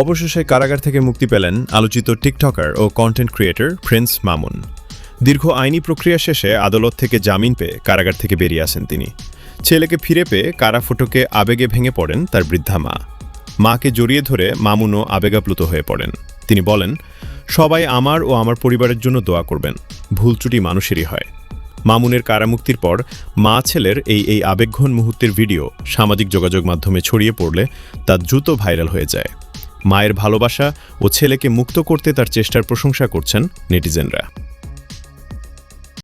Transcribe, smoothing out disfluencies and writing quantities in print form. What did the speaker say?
অবশেষে কারাগার থেকে মুক্তি পেলেন আলোচিত টিকটকার ও কন্টেন্ট ক্রিয়েটর প্রিন্স মামুন। দীর্ঘ আইনি প্রক্রিয়া শেষে আদালত থেকে জামিন পেয়ে কারাগার থেকে বেরিয়ে আসেন তিনি। ছেলেকে ফিরে পেয়ে কারাফটকে আবেগে ভেঙে পড়েন তার বৃদ্ধা মা। মাকে জড়িয়ে ধরে মামুনও আবেগাপ্লুত হয়ে পড়েন। তিনি বলেন, সবাই আমার ও আমার পরিবারের জন্য দোয়া করবেন, ভুল ত্রুটি মানুষেরই হয়। মামুনের কারামুক্তির পর মা ছেলের এই আবেগঘন মুহূর্তের ভিডিও সামাজিক যোগাযোগ মাধ্যমে ছড়িয়ে পড়লে তা দ্রুত ভাইরাল হয়ে যায়। মায়ের ভালোবাসা ও ছেলেকে মুক্ত করতে তার চেষ্টার প্রশংসা করছেন নেটিজেনরা।